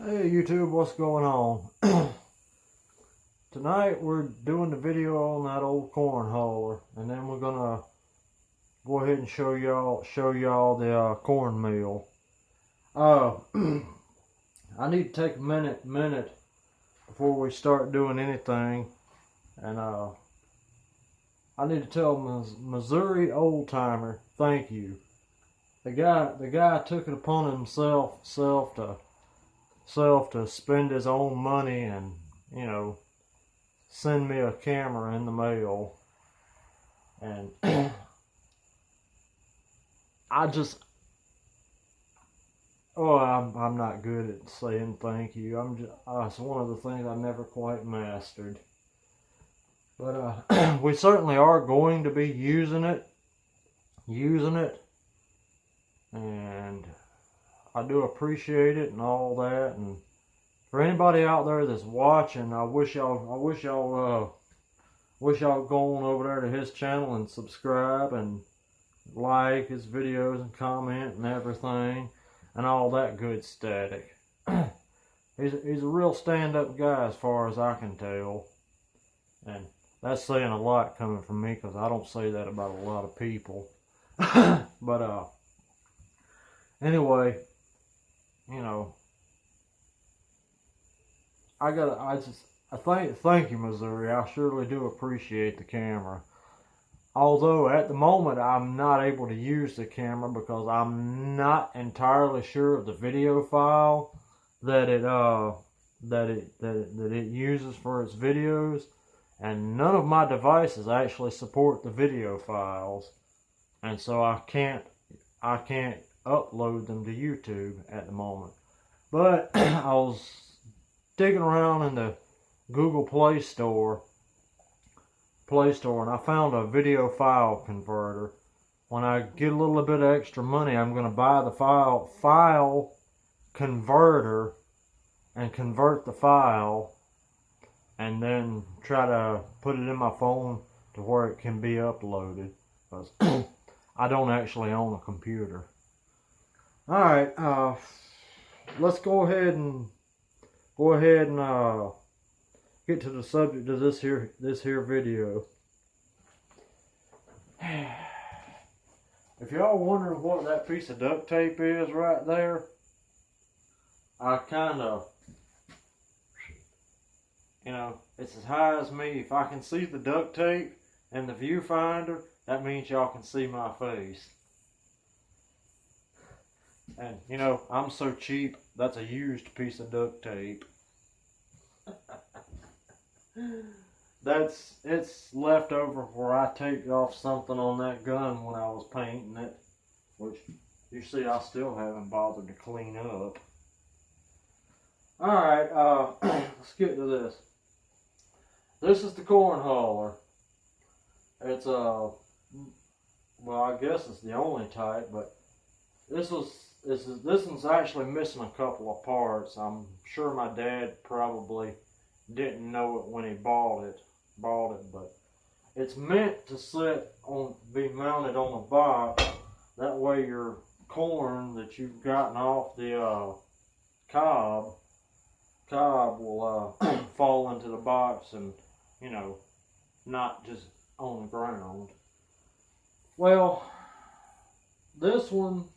Hey YouTube, what's going on? Tonight we're doing the video on that old corn hauler, and then we're gonna go ahead and show y'all the corn mill. I need to take a minute before we start doing anything, and I need to tell Missouri Old Timer thank you. The guy took it upon himself to spend his own money and, you know, send me a camera in the mail. And I'm not good at saying thank you. It's one of the things I never quite mastered. But we certainly are going to be using it, and I do appreciate it and all that. And for anybody out there that's watching, I wish y'all go on over there to his channel and subscribe and like his videos and comment and everything and all that good static. He's a real stand-up guy as far as I can tell, and that's saying a lot coming from me, because I don't say that about a lot of people. But anyway, you know, thank you, Missouri. I surely do appreciate the camera. Although at the moment I'm not able to use the camera because I'm not entirely sure of the video file that it uses for its videos, and none of my devices actually support the video files, and so I can't upload them to YouTube at the moment. But I was digging around in the Google Play Store, and I found a video file converter. When I get a little bit of extra money, I'm going to buy the file converter and convert the file, and then try to put it in my phone to where it can be uploaded, because I don't actually own a computer. Alright, let's go ahead and get to the subject of this here video. If y'all wondering what that piece of duct tape is right there, I kind of, you know, it's as high as me. If I can see the duct tape and the viewfinder, that means y'all can see my face. And, you know, I'm so cheap, that's a used piece of duct tape. It's left over where I taped off something on that gun when I was painting it, which you see I still haven't bothered to clean up. Alright, let's get to this. This is the corn hauler. It's well, I guess it's the only type, but this one's actually missing a couple of parts. I'm sure my dad probably didn't know it when he bought it, but it's meant to be mounted on a box. That way your corn that you've gotten off the cob will fall into the box and, you know, not just on the ground. Well, this one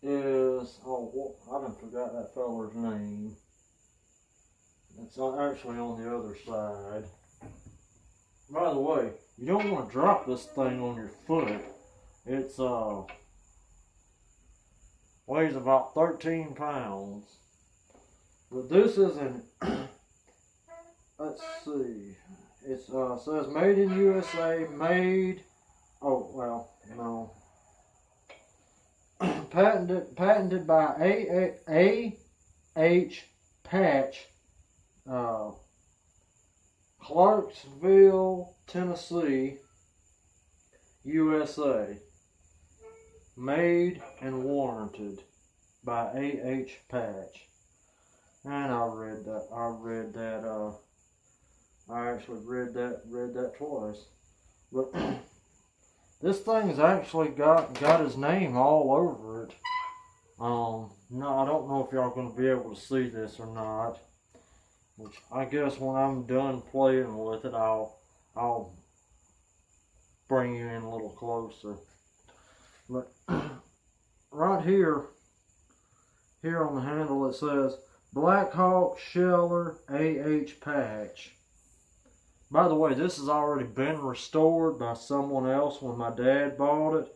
is, I done forgot that feller's name. It's actually on the other side. By the way, you don't want to drop this thing on your foot. It's weighs about 13 pounds. But this is an let's see. It says made in USA, patented by A.H. Patch, Clarksville, Tennessee, USA. Made and warranted by A.H. Patch. And I actually read that twice. But this thing's actually got his name all over it. No, I don't know if y'all gonna be able to see this or not. Which I guess when I'm done playing with it, I'll bring you in a little closer. But right here on the handle it says Blackhawk Sheller AH Patch. By the way, this has already been restored by someone else when my dad bought it.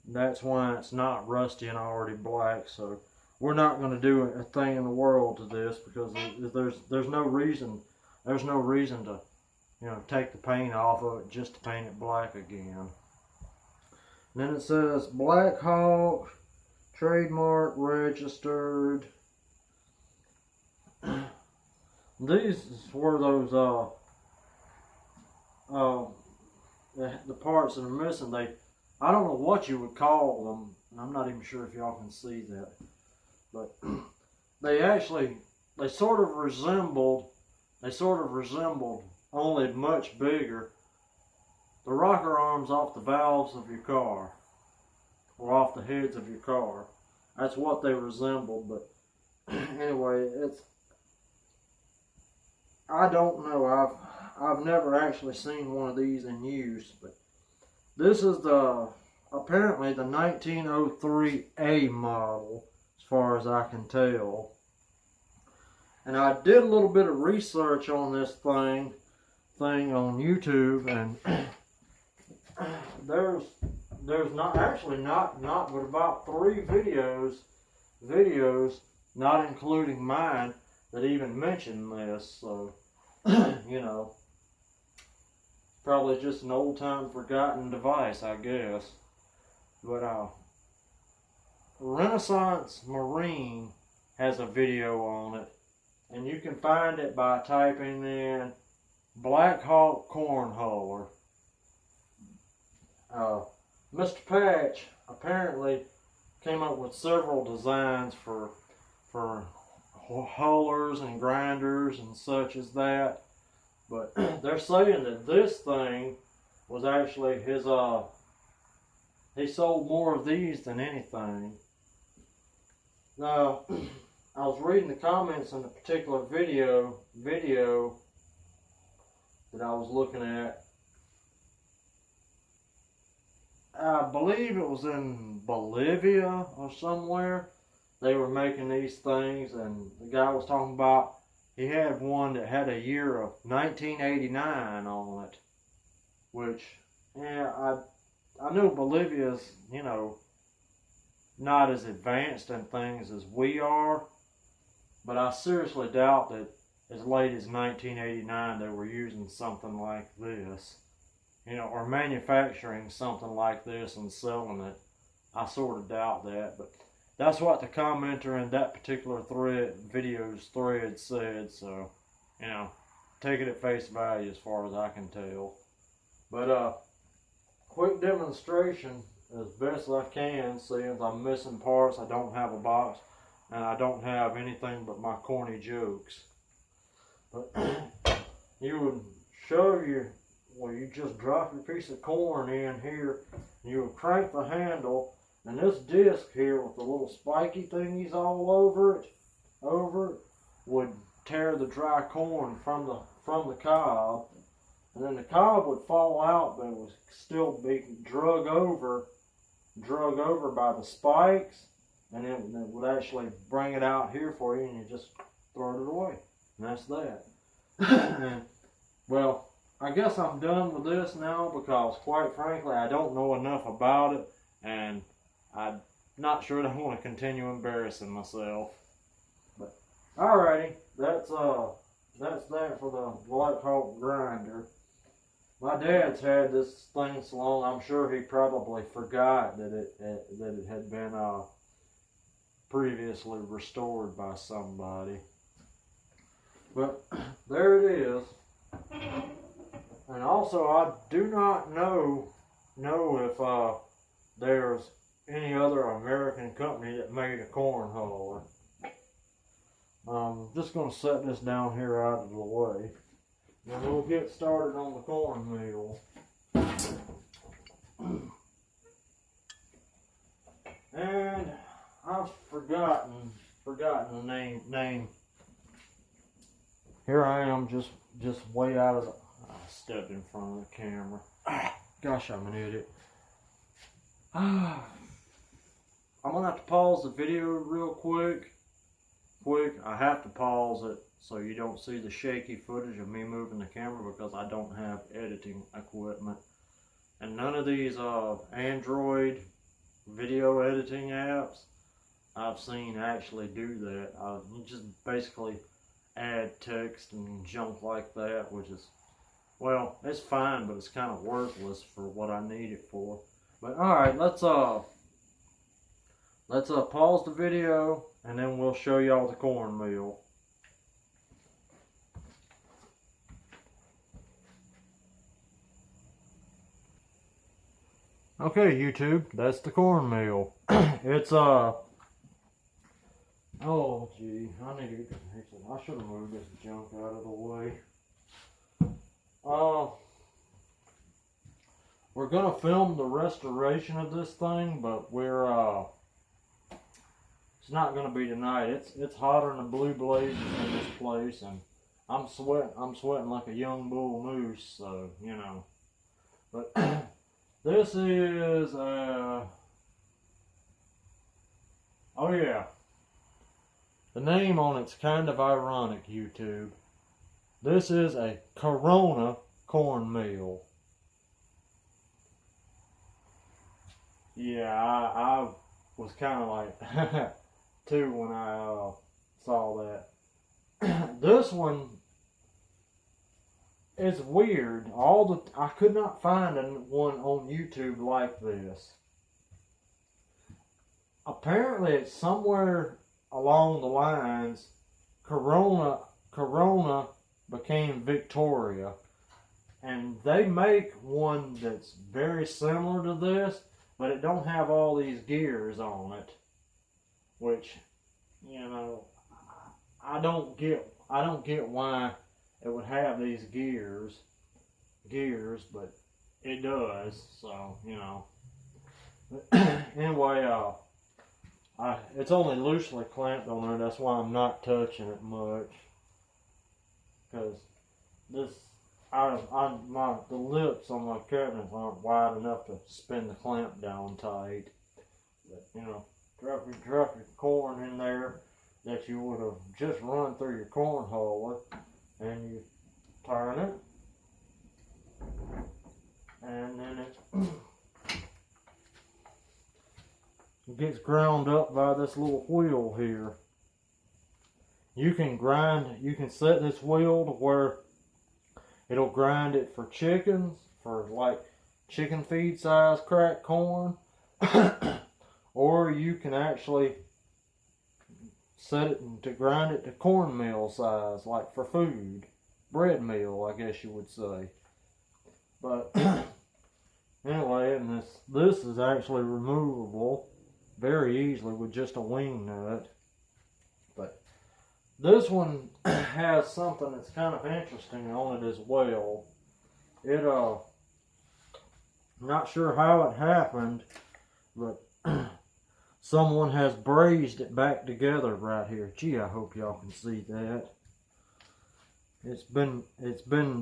That's why it's not rusty and already black. So we're not going to do a thing in the world to this because there's no reason to, you know, take the paint off of it just to paint it black again. And then it says Blackhawk trademark registered. These were those the parts that are missing. I don't know what you would call them, and I'm not even sure if y'all can see that, but they sort of resembled only much bigger the rocker arms off the valves of your car or off the heads of your car. That's what they resembled. But anyway, I don't know. I've never actually seen one of these in use, but this is apparently the 1903A model, as far as I can tell. And I did a little bit of research on this thing on YouTube, and there's not but about 3 videos, not including mine, that even mention this. So you know, probably just an old time forgotten device, I guess. But Renaissance Marine has a video on it, and you can find it by typing in Blackhawk Cornholer. Mr. Patch apparently came up with several designs for haulers and grinders and such as that, but they're saying that this thing was actually his, he sold more of these than anything. Now, I was reading the comments in the particular video that I was looking at. I believe it was in Bolivia or somewhere. They were making these things, and the guy was talking about he had one that had a year of 1989 on it. Which, yeah, I know Bolivia's, you know, not as advanced in things as we are, but I seriously doubt that as late as 1989 they were using something like this, you know, or manufacturing something like this and selling it. I sort of doubt that, but that's what the commenter in that particular video's thread said, so, you know, take it at face value as far as I can tell. But, quick demonstration as best I can, seeing I'm missing parts, I don't have a box, and I don't have anything but my corny jokes. But you would shove you just drop your piece of corn in here, and you would crank the handle, and this disc here with the little spiky thingies all over it would tear the dry corn from the cob, and then the cob would fall out, but it would still be drug over by the spikes, and it would actually bring it out here for you, and you just throw it away, and that's that. And, well, I guess I'm done with this now because, quite frankly, I don't know enough about it, and I'm not sure that I want to continue embarrassing myself. But alrighty, that's that for the Blackhawk grinder. My dad's had this thing so long, I'm sure he probably forgot that it had been previously restored by somebody. But there it is. And also, I do not know if there's any other American company that made a corn hauler. I'm just going to set this down here out of the way. Then we'll get started on the corn meal. And I I've forgotten the name. Here I am, just way out of the. I stepped in front of the camera. Gosh, I'm an idiot. I'm gonna have to pause the video real quick. I have to pause it so you don't see the shaky footage of me moving the camera because I don't have editing equipment. And none of these Android video editing apps I've seen actually do that. You just basically add text and junk like that, which is, well, it's fine, but it's kind of worthless for what I need it for. But alright, let's pause the video and then we'll show y'all the cornmeal. Okay, YouTube, that's the cornmeal. It's oh gee, I need to get this. I should have moved this junk out of the way. We're gonna film the restoration of this thing, but it's not gonna be tonight. It's hotter than the blue blazes in this place, and I'm sweating like a young bull moose, so you know. But this is oh yeah. The name on it's kind of ironic, YouTube. This is a Corona cornmeal. Yeah, I was kind of like too when I saw that. This one is weird. I could not find one on YouTube like this. Apparently, it's somewhere along the lines, Corona became Victoria, and they make one that's very similar to this, but it don't have all these gears on it, which, you know, I don't get why it would have these gears, but it does. So you know. Anyway, it's only loosely clamped on there. That's why I'm not touching it much, because the lips on my cabinets aren't wide enough to spin the clamp down tight. But you know, drop your corn in there that you would have just run through your corn huller, and you turn it, and then it gets ground up by this little wheel here. You can set this wheel to where it'll grind it for chickens, for like chicken feed size cracked corn, or you can actually set it to grind it to cornmeal size, like for food, bread meal, I guess you would say. But anyway, and this is actually removable very easily with just a wing nut. But this one has something that's kind of interesting on it as well. I'm not sure how it happened, but someone has brazed it back together right here. Gee, I hope y'all can see that. It's been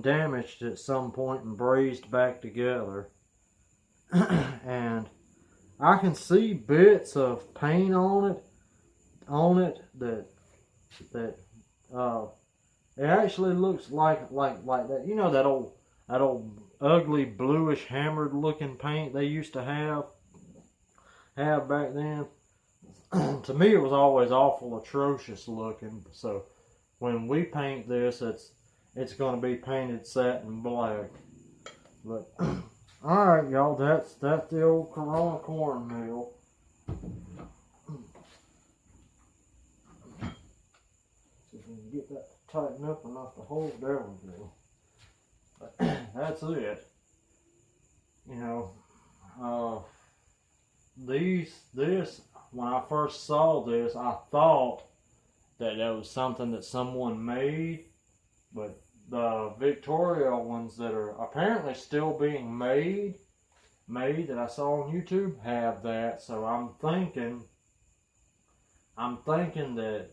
damaged at some point and brazed back together. And I can see bits of paint on it that it actually looks like that. You know that old ugly bluish hammered looking paint they used to have back then. To me, it was always awful atrocious looking. So when we paint this, it's going to be painted satin black. But all right, y'all, that's the old Corona cornmeal. See if we can get that to tighten up enough to hold. There we go. But that's it. You know, this when I first saw this, I thought that was something that someone made, but the Victoria ones that are apparently still being made that I saw on YouTube have that. So I'm thinking I'm thinking that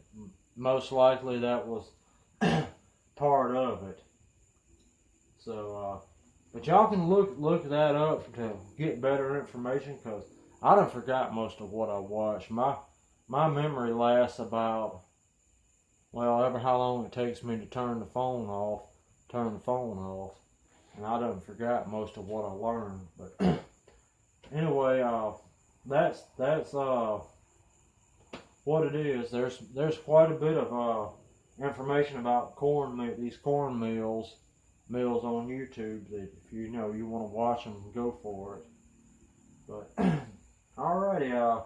most likely that was part of it. So, but y'all can look that up to get better information, because I done forgot most of what I watched. My memory lasts about, well, ever how long it takes me to turn the phone off, and I done forgot most of what I learned. But anyway, that's what it is. There's quite a bit of information about these corn mills on YouTube, that if you want to watch them, go for it. But alrighty,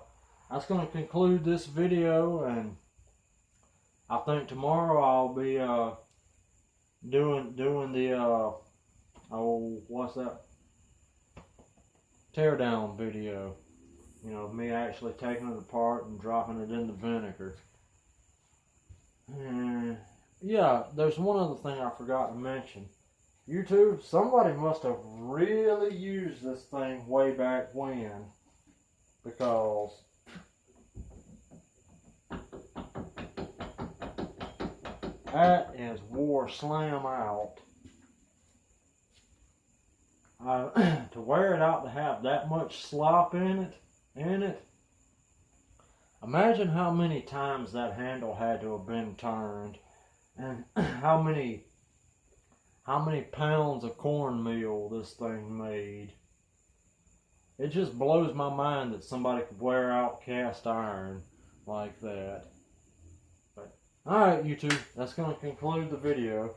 that's going to conclude this video, and I think tomorrow I'll be doing the what's that, teardown video. Me actually taking it apart and dropping it in the vinegar. And yeah, there's one other thing I forgot to mention. YouTube, somebody must have really used this thing way back when, because that is wore slam out. To wear it out, to have that much slop in it. Imagine how many times that handle had to have been turned, and how many pounds of cornmeal this thing made. It just blows my mind that somebody could wear out cast iron like that. But alright, YouTube, that's going to conclude the video.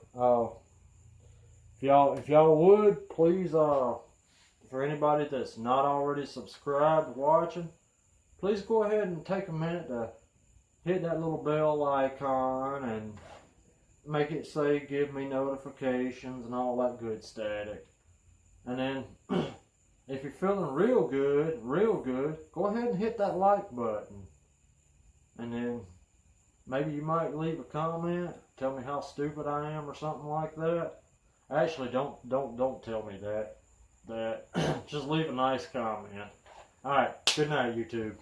If y'all would, please, for anybody that's not already subscribed watching, please go ahead and take a minute to hit that little bell icon and make it say give me notifications and all that good static. And then if you're feeling real good, go ahead and hit that like button. And then maybe you might leave a comment, tell me how stupid I am or something like that. Actually, don't tell me that. Just leave a nice comment. Alright, good night, YouTube.